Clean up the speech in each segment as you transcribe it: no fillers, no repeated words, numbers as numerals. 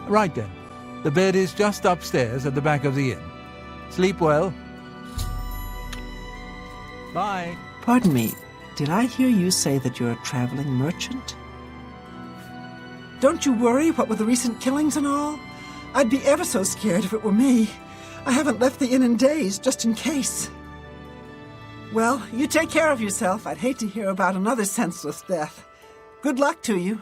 Right then. The bed is just upstairs at the back of the inn. Sleep well. Bye. Pardon me, did I hear you say that you're a traveling merchant? Don't you worry, what with the recent killings and all. I'd be ever so scared if it were me. I haven't left the inn in days, just in case. Well, you take care of yourself. I'd hate to hear about another senseless death. Good luck to you.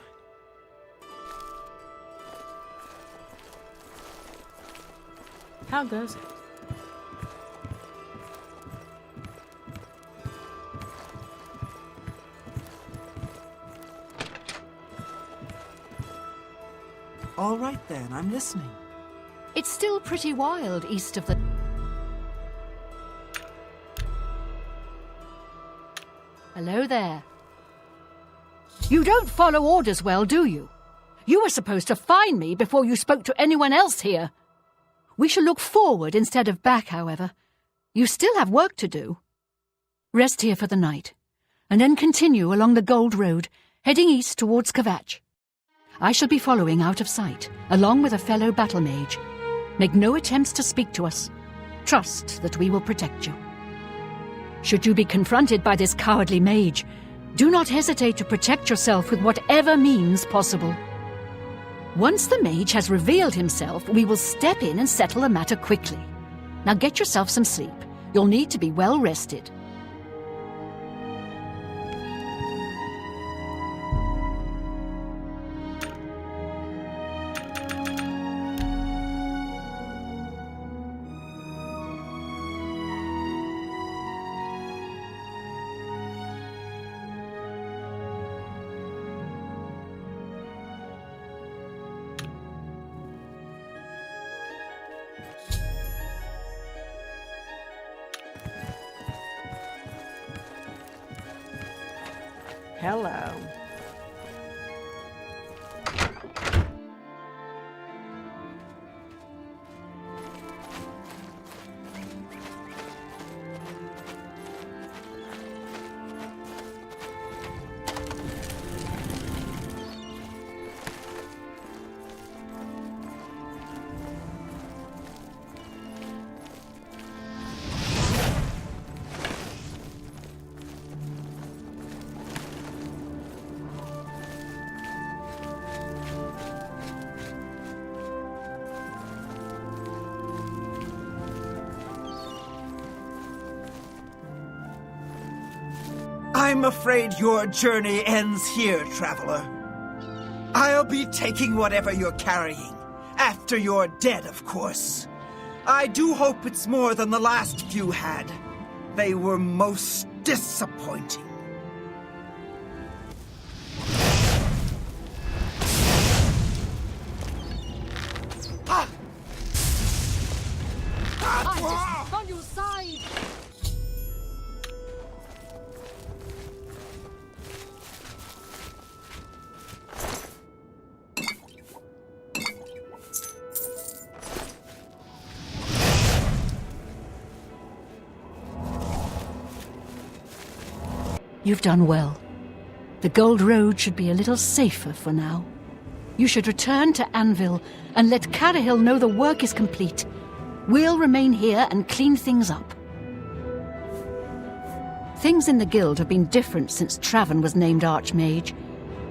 How goes it? All right then, I'm listening. It's still pretty wild east of the... Hello there. You don't follow orders well, do you? You were supposed to find me before you spoke to anyone else here. We shall look forward instead of back, however. You still have work to do. Rest here for the night, and then continue along the Gold Road, heading east towards Kvatch. I shall be following out of sight, along with a fellow battle mage. Make no attempts to speak to us. Trust that we will protect you. Should you be confronted by this cowardly mage, do not hesitate to protect yourself with whatever means possible. Once the mage has revealed himself, we will step in and settle the matter quickly. Now get yourself some sleep. You'll need to be well rested. Hello. I'm afraid your journey ends here, traveler. I'll be taking whatever you're carrying. After you're dead, of course. I do hope it's more than the last few had. They were most disappointing. On your side! You've done well. The Gold Road should be a little safer for now. You should return to Anvil and let Carahil know the work is complete. We'll remain here and clean things up. Things in the guild have been different since Traven was named Archmage.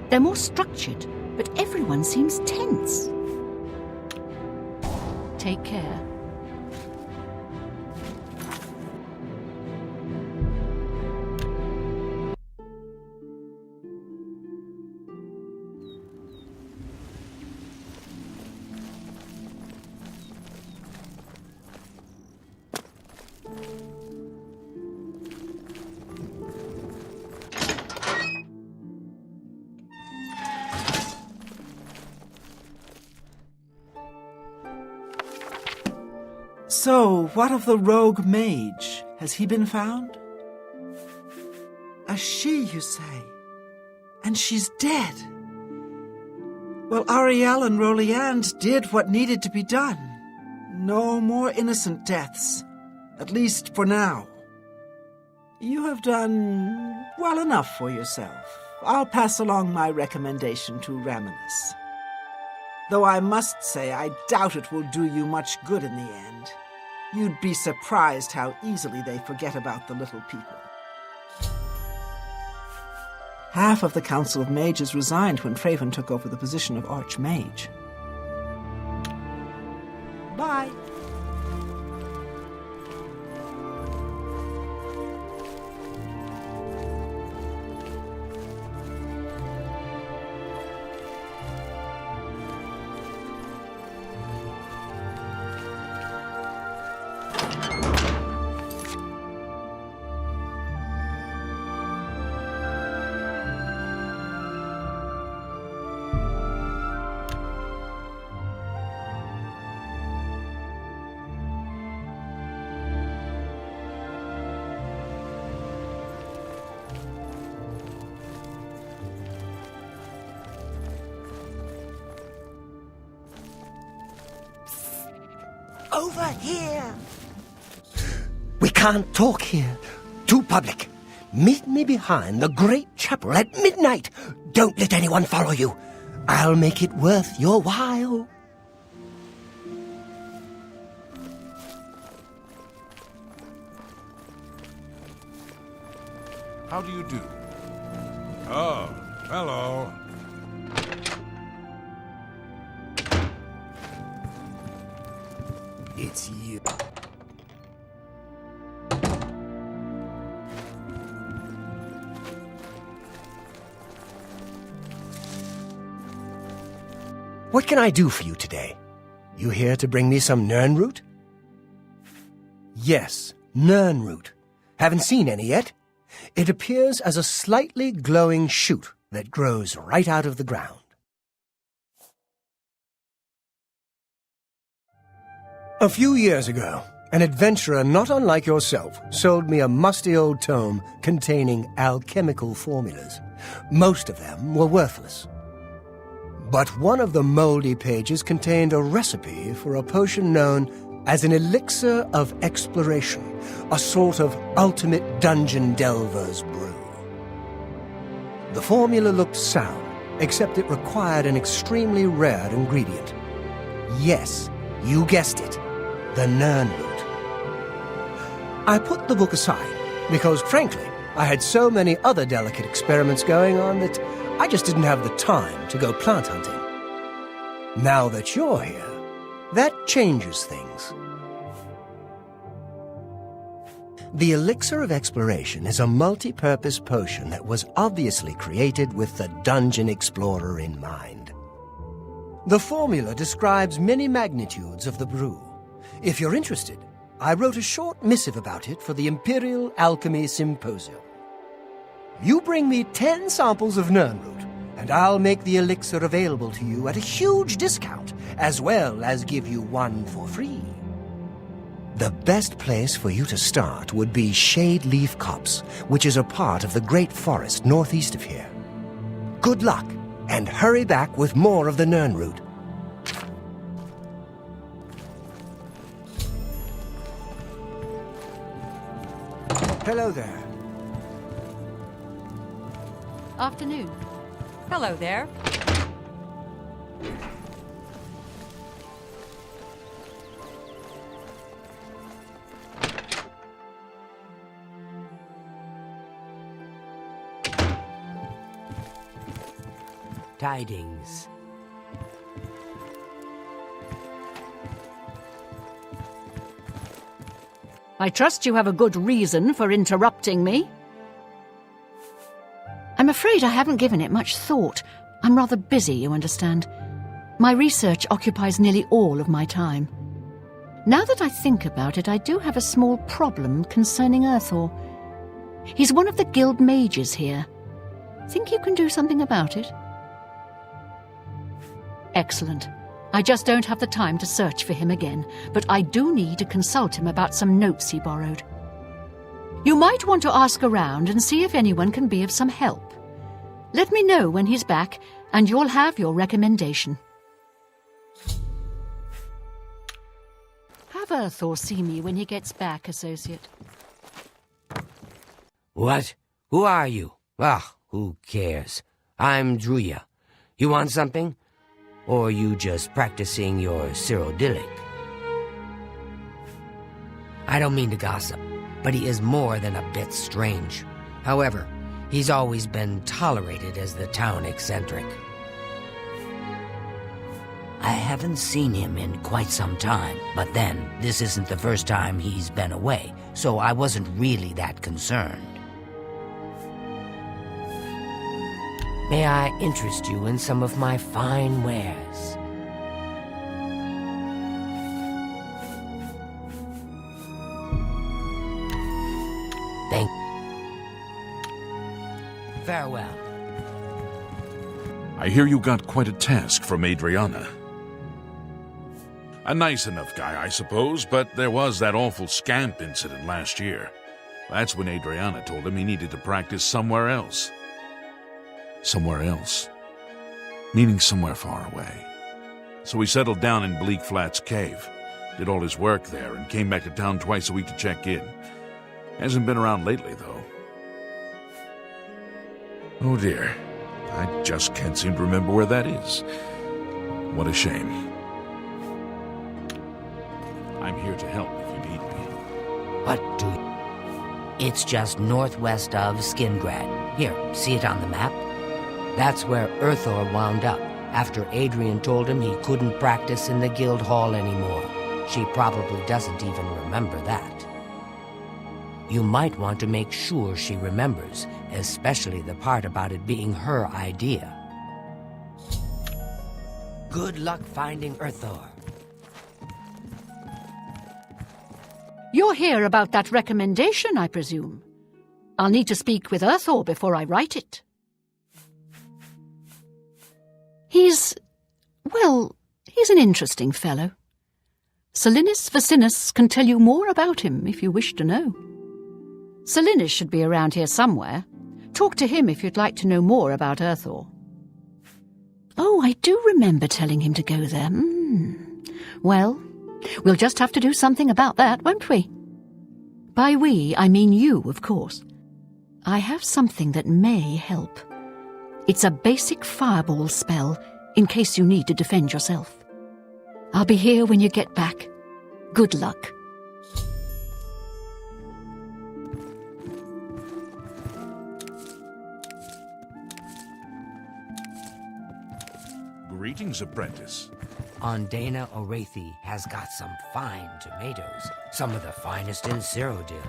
They're more structured, but everyone seems tense. Take care. So, what of the rogue mage? Has he been found? A she, you say? And she's dead. Well, Ariel and Roliand did what needed to be done. No more innocent deaths. At least for now. You have done well enough for yourself. I'll pass along my recommendation to Raminus. Though I must say I doubt it will do you much good in the end. You'd be surprised how easily they forget about the little people. Half of the Council of Mages resigned when Craven took over the position of Archmage. Bye. Over here! We can't talk here. Too public. Meet me behind the great chapel at midnight. Don't let anyone follow you. I'll make it worth your while. How do you do? Oh, hello. It's you. What can I do for you today? You here to bring me some Nirnroot? Yes, Nirnroot. Haven't seen any yet? It appears as a slightly glowing shoot that grows right out of the ground. A few years ago, an adventurer not unlike yourself sold me a musty old tome containing alchemical formulas. Most of them were worthless. But one of the moldy pages contained a recipe for a potion known as an elixir of exploration, a sort of ultimate dungeon delver's brew. The formula looked sound, except it required an extremely rare ingredient. Yes, you guessed it. The Nirnroot. I put the book aside because, frankly, I had so many other delicate experiments going on that I just didn't have the time to go plant hunting. Now that you're here, that changes things. The Elixir of Exploration is a multi-purpose potion that was obviously created with the dungeon explorer in mind. The formula describes many magnitudes of the brew. If you're interested, I wrote a short missive about it for the Imperial Alchemy Symposium. You bring me 10 samples of Nirnroot, and I'll make the elixir available to you at a huge discount, as well as give you one for free. The best place for you to start would be Shade Leaf Copse, which is a part of the Great Forest northeast of here. Good luck, and hurry back with more of the Nirnroot. Hello there. Afternoon. Hello there. Tidings. I trust you have a good reason for interrupting me. I'm afraid I haven't given it much thought. I'm rather busy, you understand. My research occupies nearly all of my time. Now that I think about it, I do have a small problem concerning Earthor. He's one of the guild mages here. Think you can do something about it? Excellent. I just don't have the time to search for him again, but I do need to consult him about some notes he borrowed. You might want to ask around and see if anyone can be of some help. Let me know when he's back, and you'll have your recommendation. Have Earthor see me when he gets back, Associate. What? Who are you? Ah, who cares? I'm Druya. You want something? Or are you just practicing your Cyrodiilic? I don't mean to gossip, but he is more than a bit strange. However, he's always been tolerated as the town eccentric. I haven't seen him in quite some time, but then, this isn't the first time he's been away, so I wasn't really that concerned. May I interest you in some of my fine wares? Thank you. Farewell. I hear you got quite a task from Adriana. A nice enough guy, I suppose, but there was that awful scamp incident last year. That's when Adriana told him he needed to practice somewhere else. Somewhere else. Meaning somewhere far away. So he settled down in Bleak Flats Cave, did all his work there, and came back to town twice a week to check in. Hasn't been around lately, though. Oh dear. I just can't seem to remember where that is. What a shame. I'm here to help if you need me. What do you... It's just northwest of Skingrad. Here, see it on the map? That's where Urthor wound up, after Adrian told him he couldn't practice in the guild hall anymore. She probably doesn't even remember that. You might want to make sure she remembers, especially the part about it being her idea. Good luck finding Urthor. You're here about that recommendation, I presume. I'll need to speak with Urthor before I write it. He's an interesting fellow. Salinis Vacinus can tell you more about him if you wish to know. Salinis should be around here somewhere. Talk to him if you'd like to know more about Urthor. Oh, I do remember telling him to go there. Well, we'll just have to do something about that, won't we? By we, I mean you, of course. I have something that may help. It's a basic fireball spell, in case you need to defend yourself. I'll be here when you get back. Good luck. Greetings, apprentice. Ondana Orethi has got some fine tomatoes, some of the finest in Cyrodiil.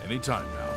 Anytime now.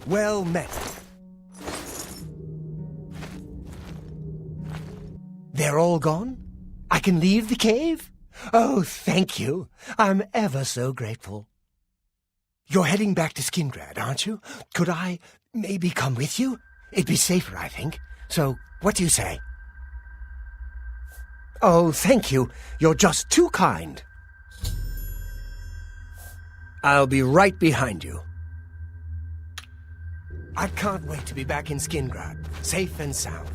Well met. They're all gone? I can leave the cave? Oh, thank you. I'm ever so grateful. You're heading back to Skingrad, aren't you? Could I maybe come with you? It'd be safer, I think. So, what do you say? Oh, thank you. You're just too kind. I'll be right behind you. I can't wait to be back in Skingrad, safe and sound.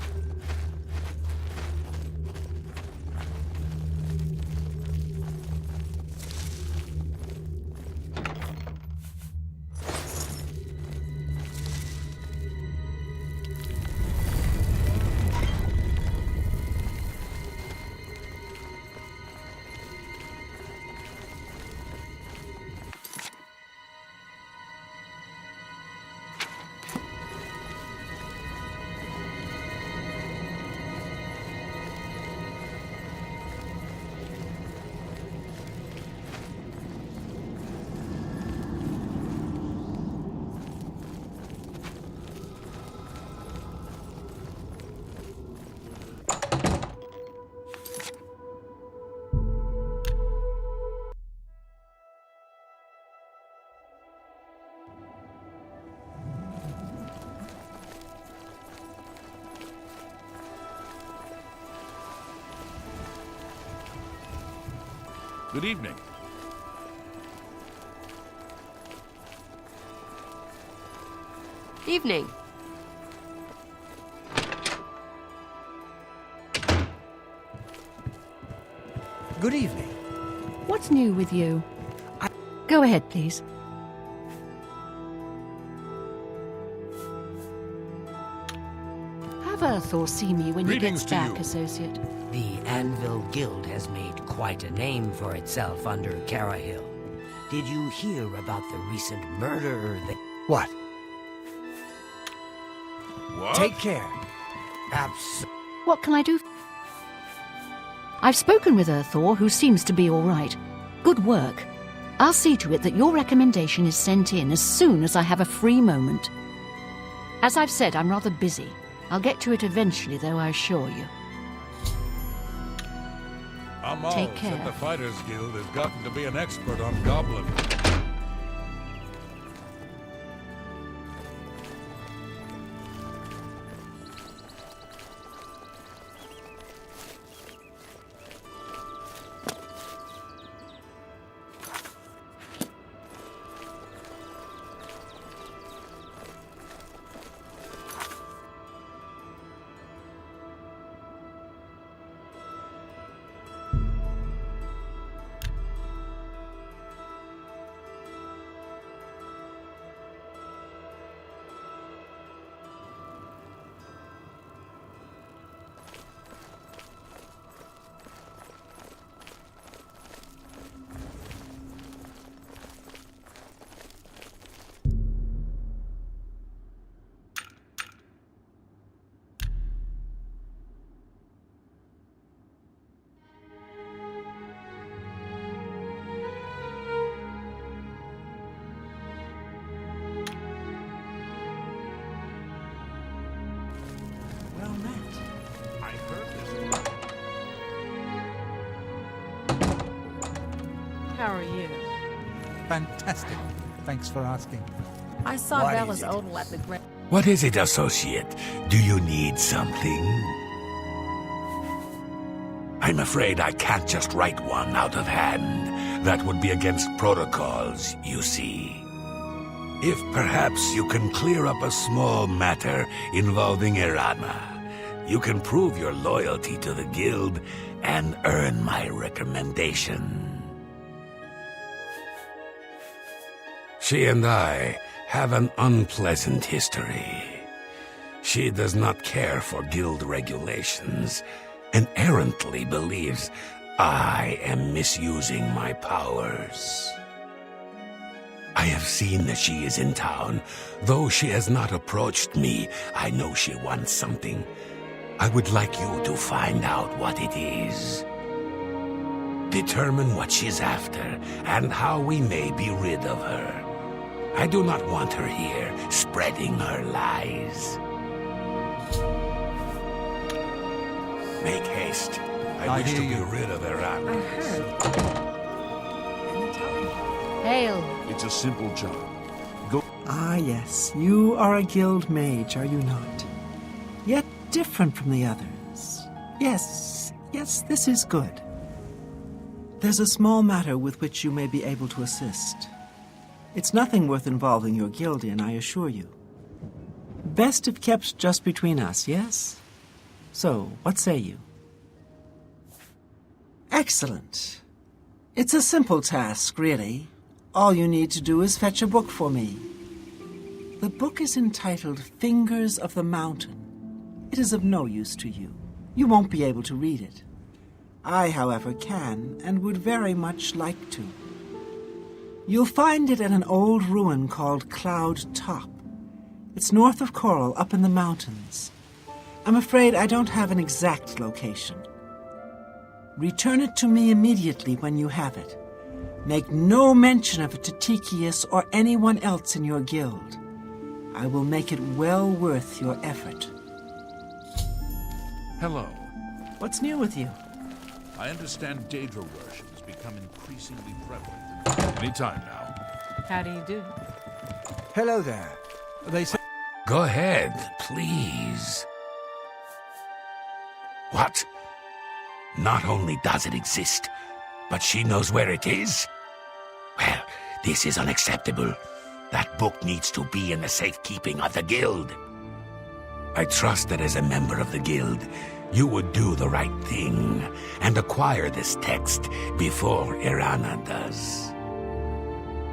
Good evening. Evening. Good evening. What's new with you? Go ahead, please. Have Earthor see me when he Greetings gets to back, you. associate. The Anvil Guild has made quite a name for itself under Carahill. Did you hear about the recent murder that... What? What? Take care. What can I do? I've spoken with Earthor, who seems to be all right. Good work. I'll see to it that your recommendation is sent in as soon as I have a free moment. As I've said, I'm rather busy. I'll get to it eventually, though, I assure you. Amal Take care. said the Fighters Guild has gotten to be an expert on goblin. Well met. I heard this. How are you? Fantastic. Thanks for asking. I saw What Bella's is it? odal at the Great. What is it, associate? Do you need something? I'm afraid I can't just write one out of hand. That would be against protocols, you see. If perhaps you can clear up a small matter involving Irana, you can prove your loyalty to the guild and earn my recommendation. She and I have an unpleasant history. She does not care for guild regulations and errantly believes I am misusing my powers. I have seen that she is in town. Though she has not approached me, I know she wants something. I would like you to find out what it is. Determine what she's after and how we may be rid of her. I do not want her here, spreading her lies. Make haste. I wish to be rid of Iran. I heard. Hail. It's a simple job. Go. Ah, yes, you are a guild mage, are you not? Yet different from the others. Yes, this is good. There's a small matter with which you may be able to assist. It's nothing worth involving your guild in, I assure you. Best if kept just between us, yes? So, what say you? Excellent. It's a simple task, really. All you need to do is fetch a book for me. The book is entitled Fingers of the Mountain. It is of no use to you. You won't be able to read it. I, however, can and would very much like to. You'll find it at an old ruin called Cloud Top. It's north of Coral, up in the mountains. I'm afraid I don't have an exact location. Return it to me immediately when you have it. Make no mention of it to Tychius or anyone else in your guild. I will make it well worth your effort. Hello. What's new with you? I understand Daedra worship has become increasingly prevalent. Any time now. How do you do? Hello there. They say Go ahead, please. What? Not only does it exist, but she knows where it is? Well, this is unacceptable. That book needs to be in the safekeeping of the guild. I trust that as a member of the guild, you would do the right thing and acquire this text before Irana does.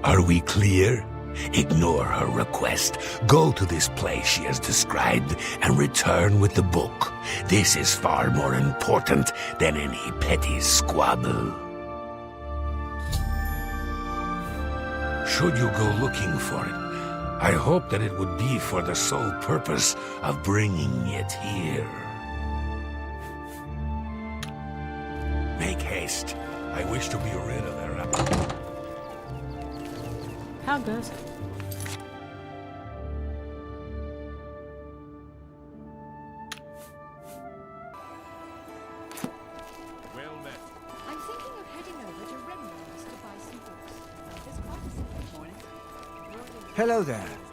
Are we clear? Ignore her request. Go to this place she has described and return with the book. This is far more important than any petty squabble. Should you go looking for it, I hope that it would be for the sole purpose of bringing it here. Make haste. I wish to be rid of her. How goes it? Well met. I'm thinking of heading over to Rembrandt's to buy some books. There's quite a this morning. hello there.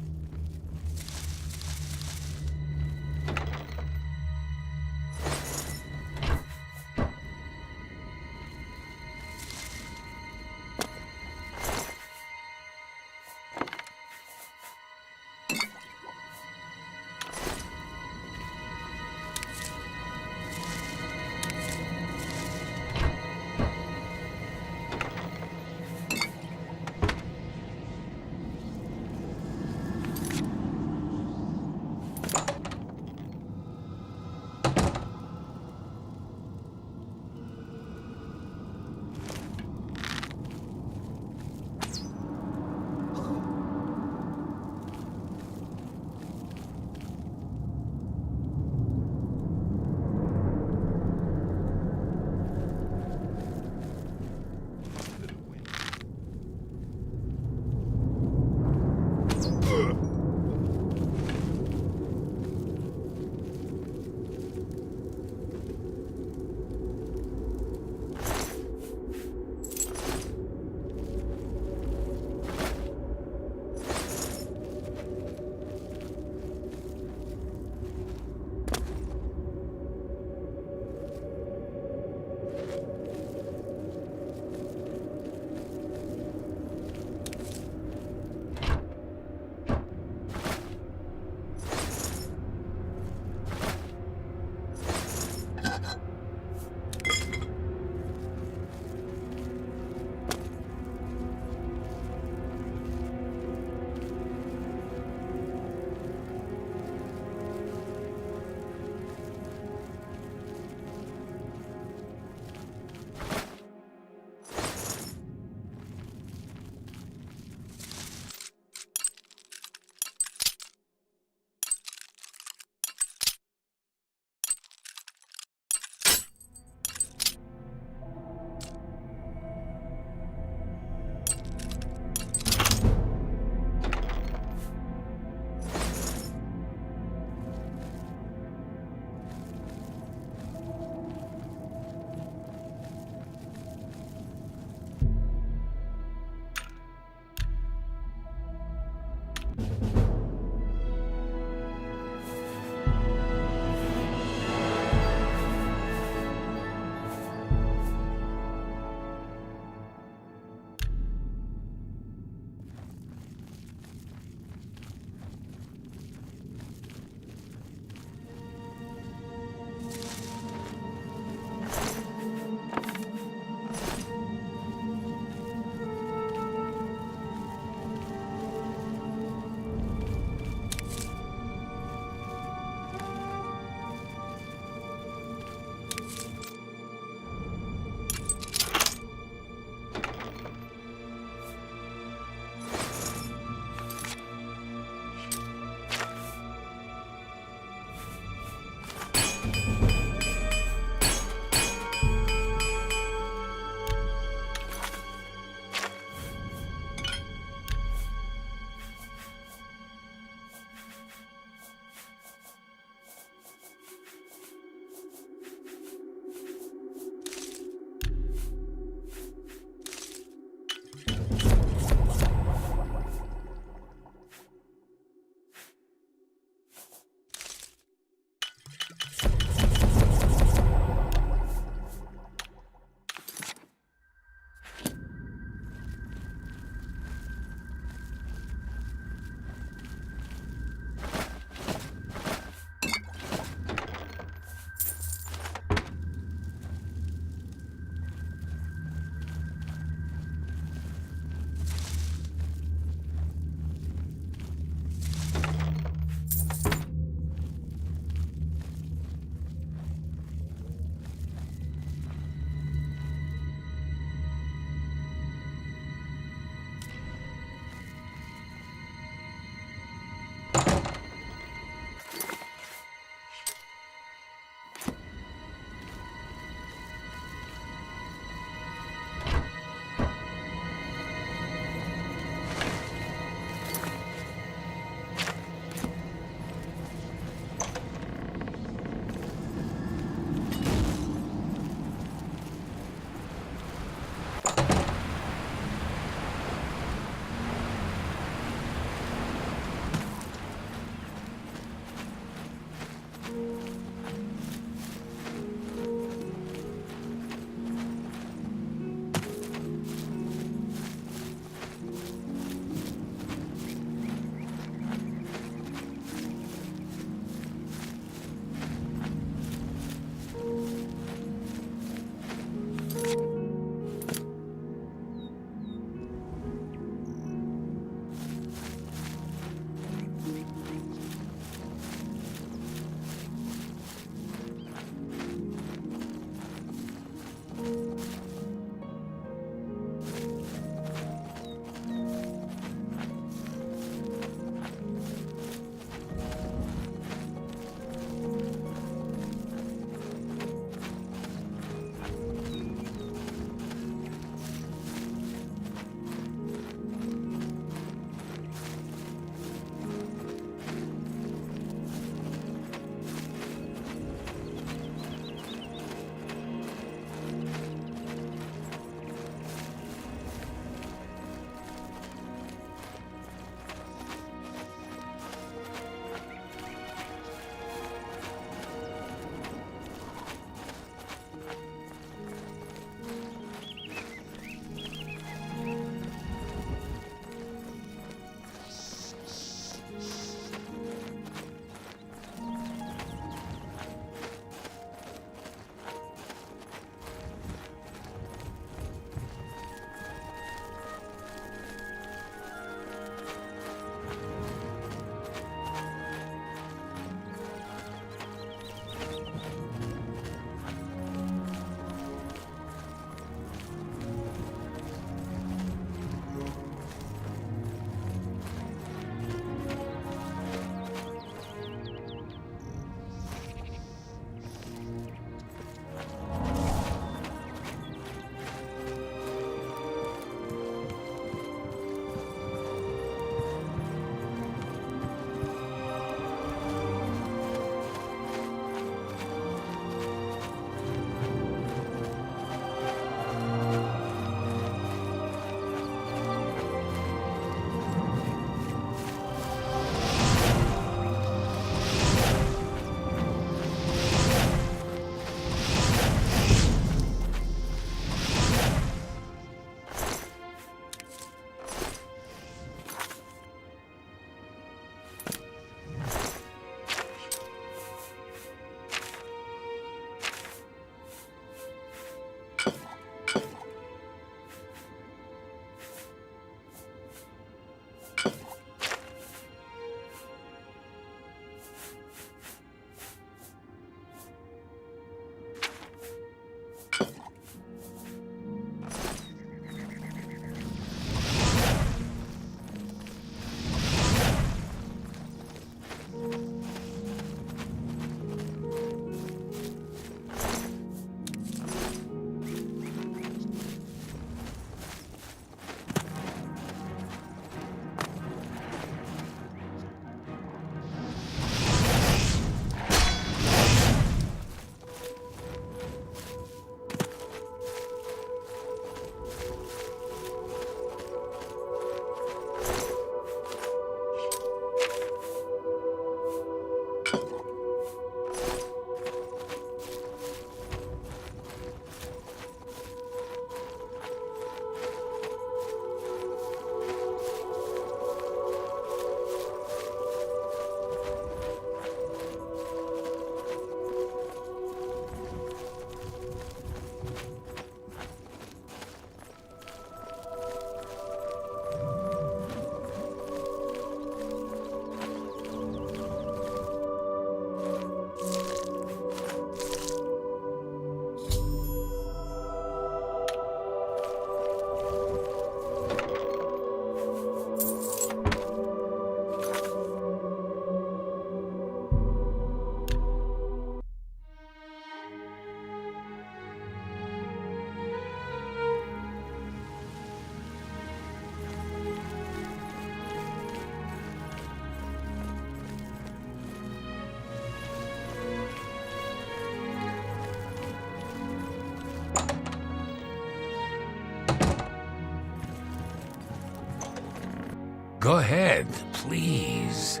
Go ahead, please.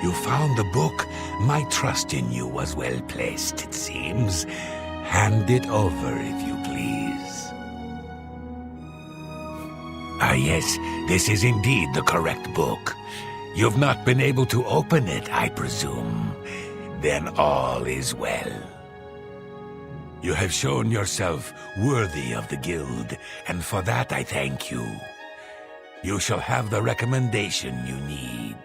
You found the book. My trust in you was well placed, it seems. Hand it over, if you please. Ah, yes, this is indeed the correct book. You've not been able to open it, I presume. Then all is well. You have shown yourself worthy of the guild, and for that I thank you. You shall have the recommendation you need.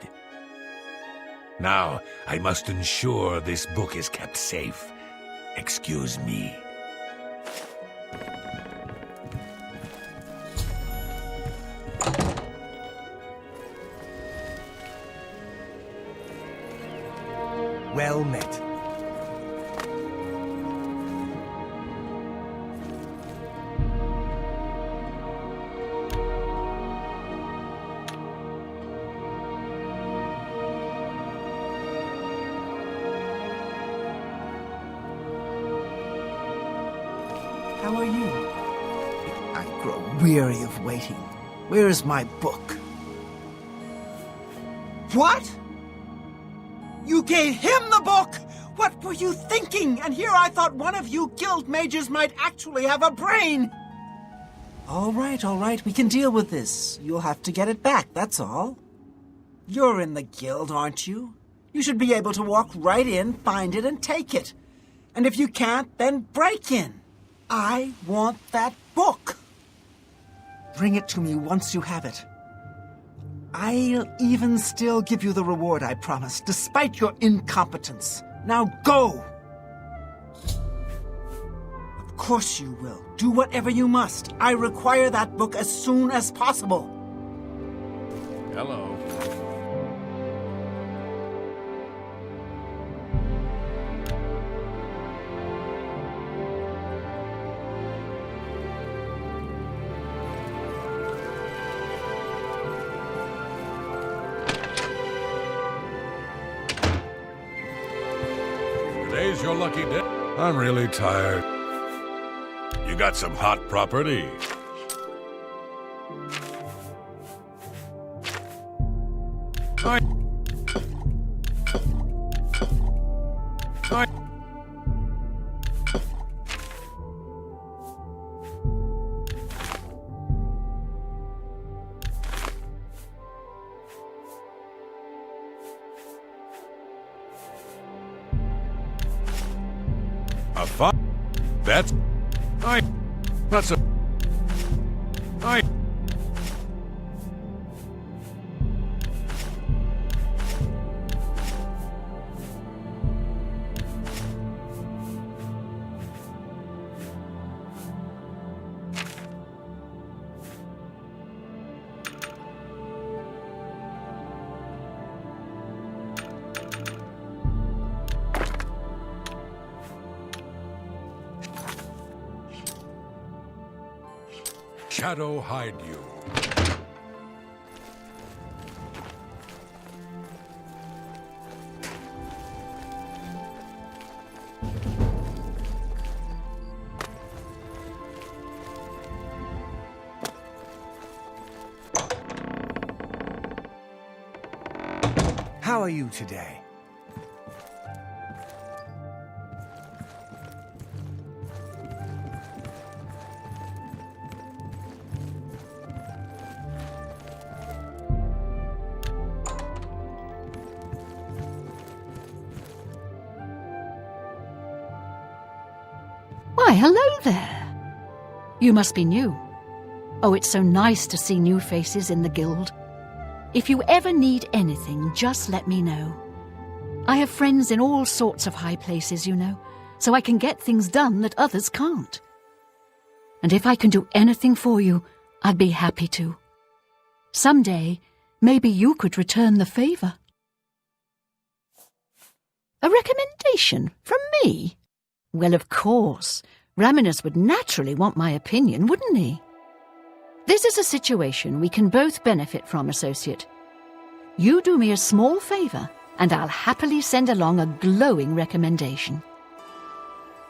Now, I must ensure this book is kept safe. Excuse me. Well met. How are you? I grow weary of waiting. Where is my book? What? You gave him the book? What were you thinking? And here I thought one of you guild mages might actually have a brain. All right, we can deal with this. You'll have to get it back, that's all. You're in the guild, aren't you? You should be able to walk right in, find it, and take it. And if you can't, then break in. I want that book. Bring it to me once you have it. I'll even still give you the reward I promised, despite your incompetence. Now go! Of course you will. Do whatever you must. I require that book as soon as possible. Hello. Today's your lucky day. I'm really tired. You got some hot property? A fun. That's. That's a. Shadow hide you. How are you today? Why, hello there. You must be new. Oh, it's so nice to see new faces in the guild. If you ever need anything, just let me know. I have friends in all sorts of high places, you know, so I can get things done that others can't. And if I can do anything for you, I'd be happy to. Someday, maybe you could return the favor. A recommendation from me? Well, of course. Raminus would naturally want my opinion, wouldn't he? This is a situation we can both benefit from, associate. You do me a small favor, and I'll happily send along a glowing recommendation.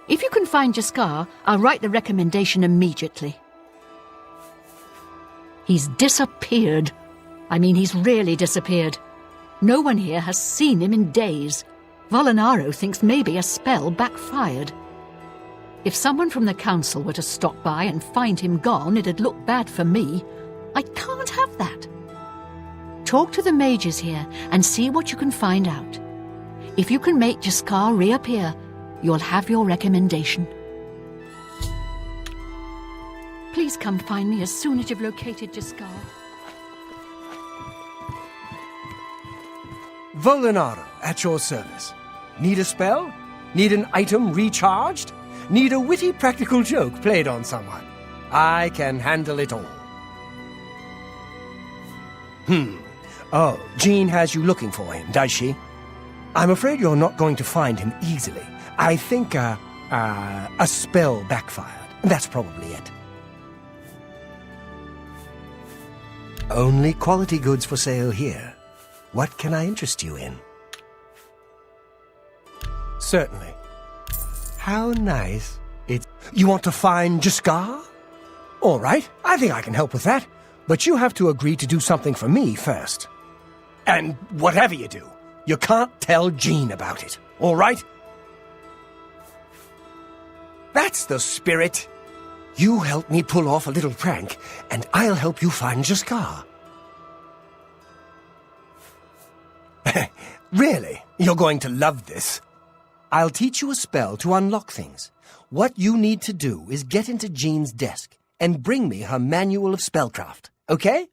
If you can find Jaskar, I'll write the recommendation immediately. He's disappeared. I mean, he's really disappeared. No one here has seen him in days. Volinaro thinks maybe a spell backfired. If someone from the council were to stop by and find him gone, it'd look bad for me. I can't have that. Talk to the mages here and see what you can find out. If you can make Jaskar reappear, you'll have your recommendation. Please come find me as soon as you've located Jaskar. Volinaro, at your service. Need a spell? Need an item recharged? Need a witty practical joke played on someone? I can handle it all. Oh, Jean has you looking for him, does she? I'm afraid you're not going to find him easily. I think, a spell backfired. That's probably it. Only quality goods for sale here. What can I interest you in? Certainly. How nice. You want to find Jaskar? All right, I think I can help with that. But you have to agree to do something for me first. And whatever you do, you can't tell Jean about it, all right? That's the spirit. You help me pull off a little prank, and I'll help you find Jaskar. Really? You're going to love this. I'll teach you a spell to unlock things. What you need to do is get into Jean's desk and bring me her manual of spellcraft, okay?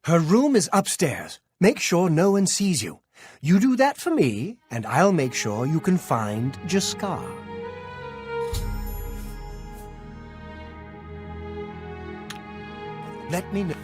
Her room is upstairs. Make sure no one sees you. You do that for me, and I'll make sure you can find Jaskar. Let me know.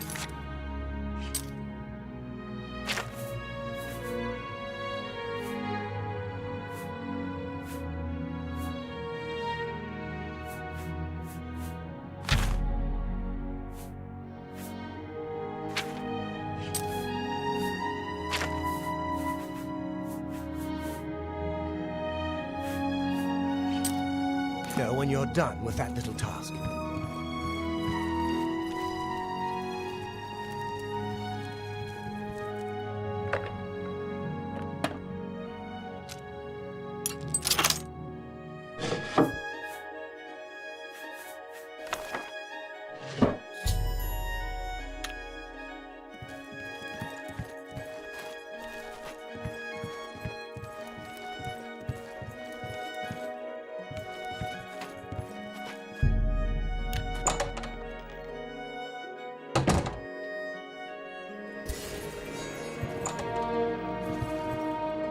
When you're done with that little task.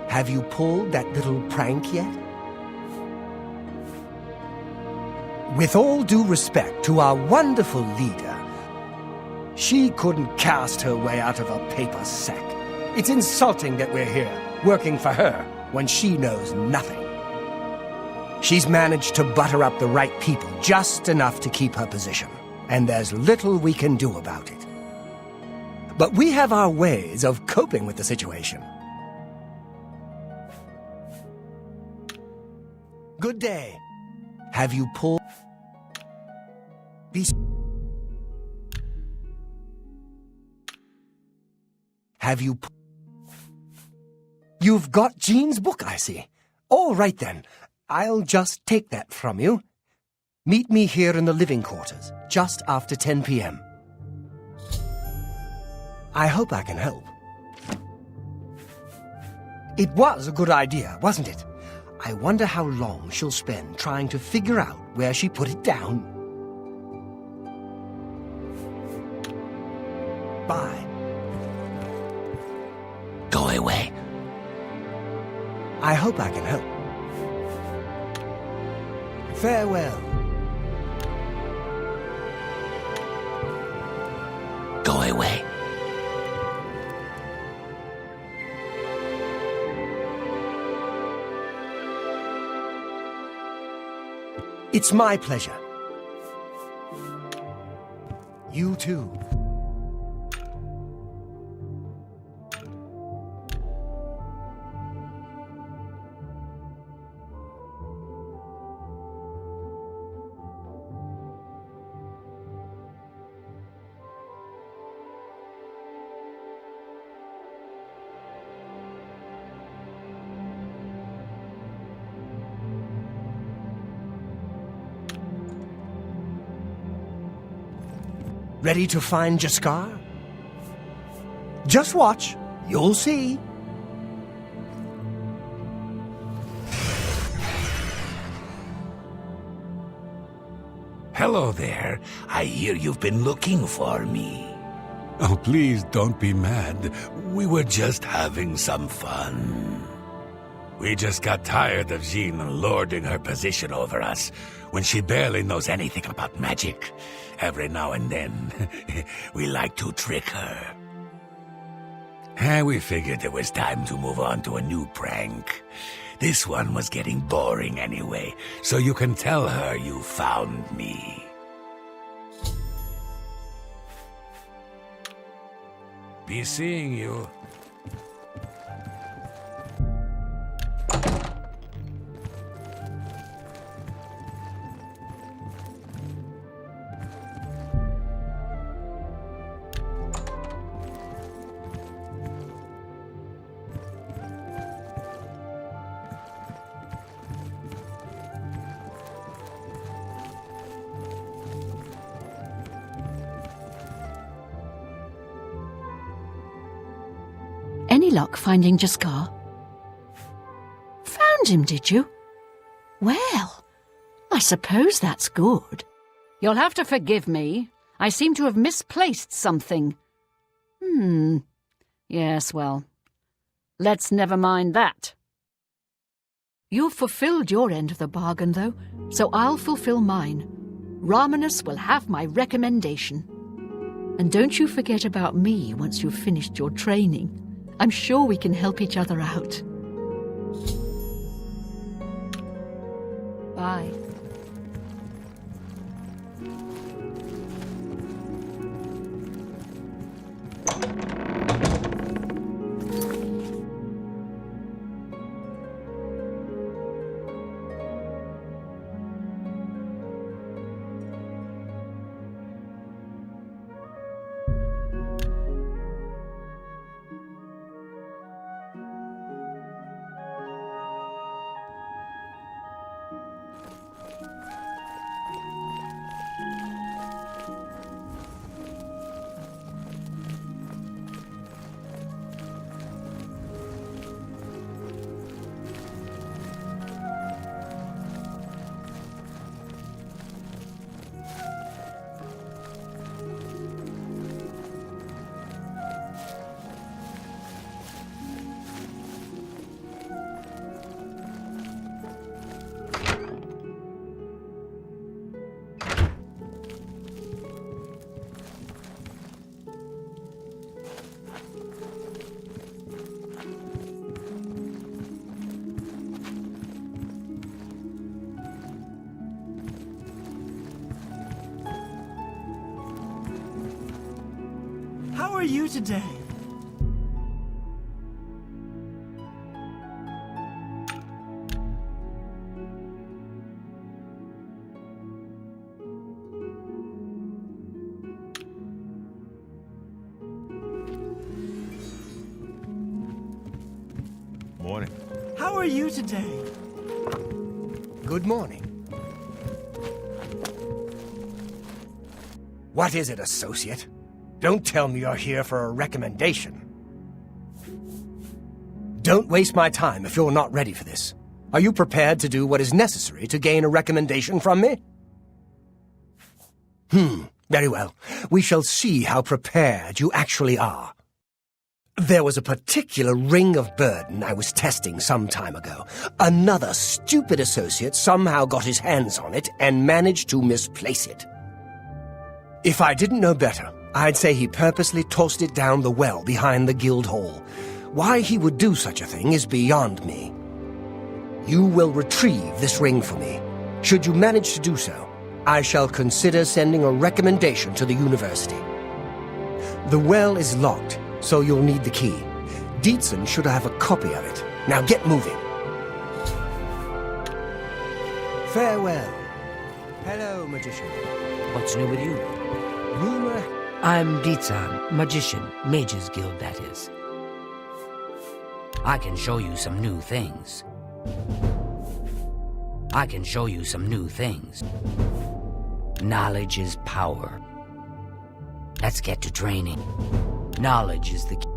Have you pulled that little prank yet? With all due respect to our wonderful leader, she couldn't cast her way out of a paper sack. It's insulting that we're here, working for her, when she knows nothing. She's managed to butter up the right people just enough to keep her position, and there's little we can do about it. But we have our ways of coping with the situation. Good day. Have you pulled... Have you... You've got Jean's book, I see. All right, then. I'll just take that from you. Meet me here in the living quarters, just after 10 p.m. I hope I can help. It was a good idea, wasn't it? I wonder how long she'll spend trying to figure out where she put it down. Bye. Go away. I hope I can help. Farewell. Go away. It's my pleasure. You too. Ready to find Jaskar? Just watch. You'll see. Hello there. I hear you've been looking for me. Oh, please don't be mad. We were just having some fun. We just got tired of Jean lording her position over us when she barely knows anything about magic. Every now and then, we like to trick her. We figured it was time to move on to a new prank. This one was getting boring anyway, so you can tell her you found me. Be seeing you. Any luck finding Jaskar? Found him, did you? Well, I suppose that's good. You'll have to forgive me. I seem to have misplaced something. Yes, well, let's never mind that. You've fulfilled your end of the bargain, though, so I'll fulfill mine. Ramanus will have my recommendation. And don't you forget about me once you've finished your training. I'm sure we can help each other out. Bye. How are you today? Morning. How are you today? Good morning. What is it, associate? Don't tell me you're here for a recommendation. Don't waste my time if you're not ready for this. Are you prepared to do what is necessary to gain a recommendation from me? Very well. We shall see how prepared you actually are. There was a particular ring of burden I was testing some time ago. Another stupid associate somehow got his hands on it and managed to misplace it. If I didn't know better, I'd say he purposely tossed it down the well behind the guild hall. Why he would do such a thing is beyond me. You will retrieve this ring for me. Should you manage to do so, I shall consider sending a recommendation to the university. The well is locked, so you'll need the key. Dietzen should have a copy of it. Now get moving. Farewell. Hello, magician. What's new with you? Rumor... I'm Dietzen, magician, Mages Guild, that is. I can show you some new things. Knowledge is power. Let's get to training. Knowledge is the key.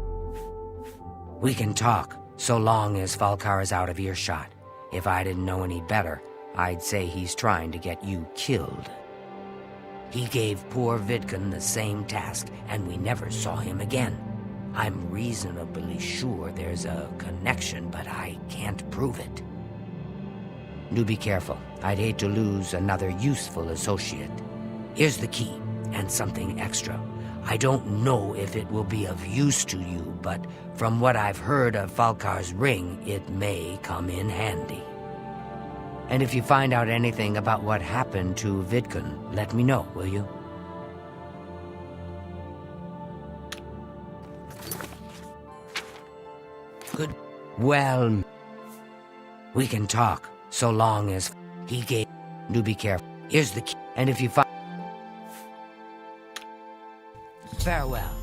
We can talk, so long as Falkar is out of earshot. If I didn't know any better, I'd say he's trying to get you killed. He gave poor Vidkun the same task, and we never saw him again. I'm reasonably sure there's a connection, but I can't prove it. Do be careful. I'd hate to lose another useful associate. Here's the key, and something extra. I don't know if it will be of use to you, but from what I've heard of Falkar's ring, it may come in handy. And if you find out anything about what happened to Vidkun, let me know, will you? Good. Well, we can talk, so long as he gave... Do be careful. Here's the key, and if you find... Farewell.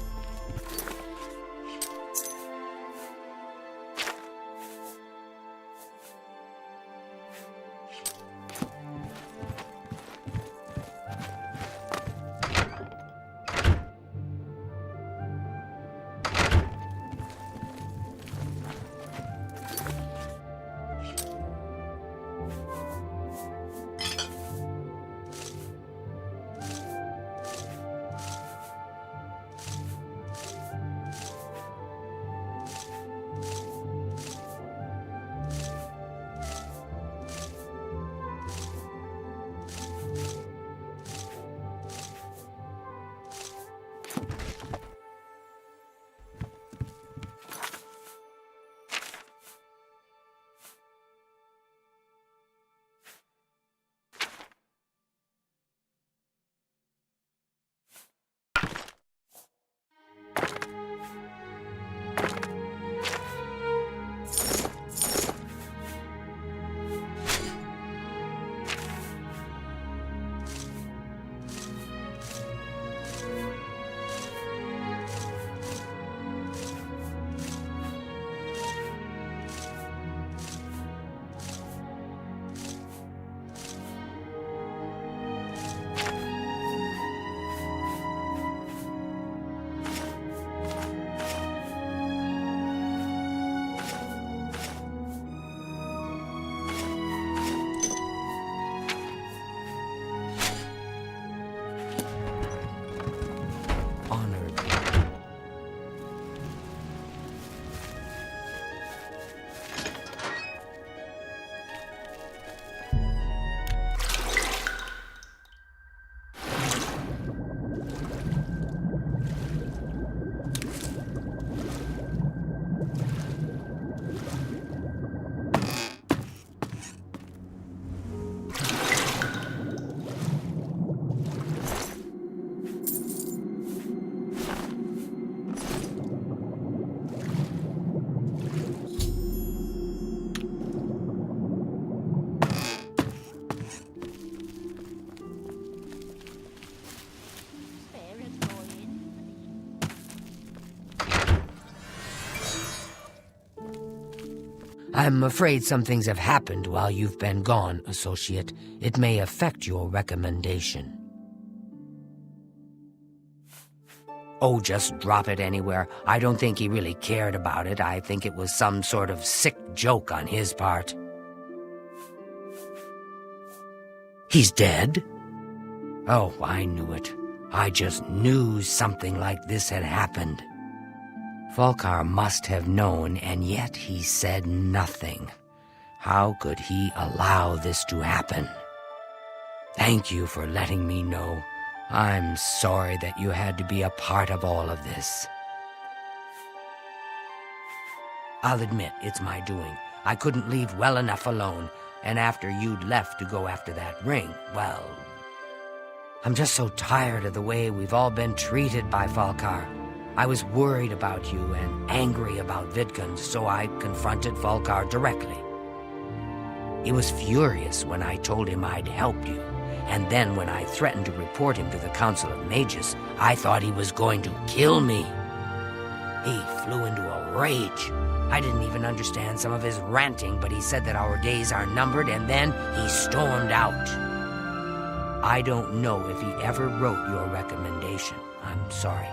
I'm afraid some things have happened while you've been gone, Associate. It may affect your recommendation. Oh, just drop it anywhere. I don't think he really cared about it. I think it was some sort of sick joke on his part. He's dead? Oh, I knew it. I just knew something like this had happened. Falkar must have known, and yet he said nothing. How could he allow this to happen? Thank you for letting me know. I'm sorry that you had to be a part of all of this. I'll admit, it's my doing. I couldn't leave well enough alone, and after you'd left to go after that ring, well... I'm just so tired of the way we've all been treated by Falkar. I was worried about you and angry about Vidkun, so I confronted Falkar directly. He was furious when I told him I'd help you, and then when I threatened to report him to the Council of Mages, I thought he was going to kill me. He flew into a rage. I didn't even understand some of his ranting, but he said that our days are numbered, and then he stormed out. I don't know if he ever wrote your recommendation. I'm sorry.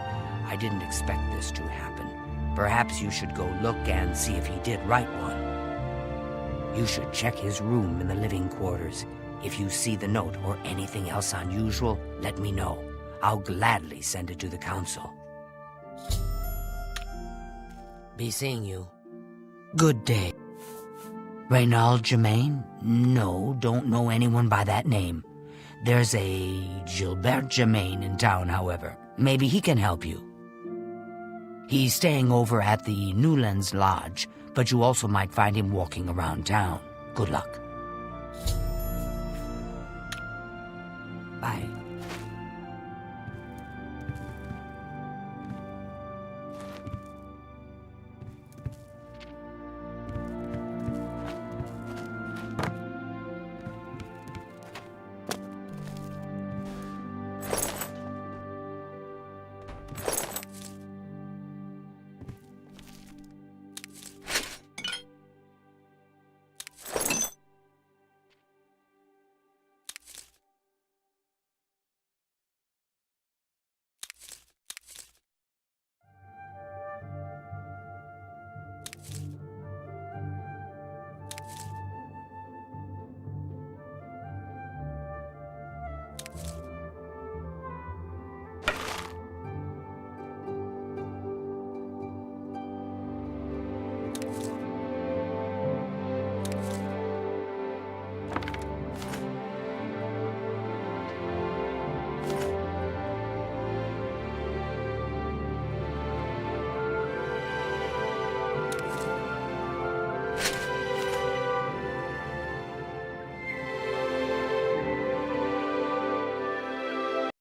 I didn't expect this to happen. Perhaps you should go look and see if he did write one. You should check his room in the living quarters. If you see the note or anything else unusual, let me know. I'll gladly send it to the council. Be seeing you. Good day. Reynald Germain? No, don't know anyone by that name. There's a Gilbert Germain in town, however. Maybe he can help you. He's staying over at the Newlands Lodge, but you also might find him walking around town. Good luck.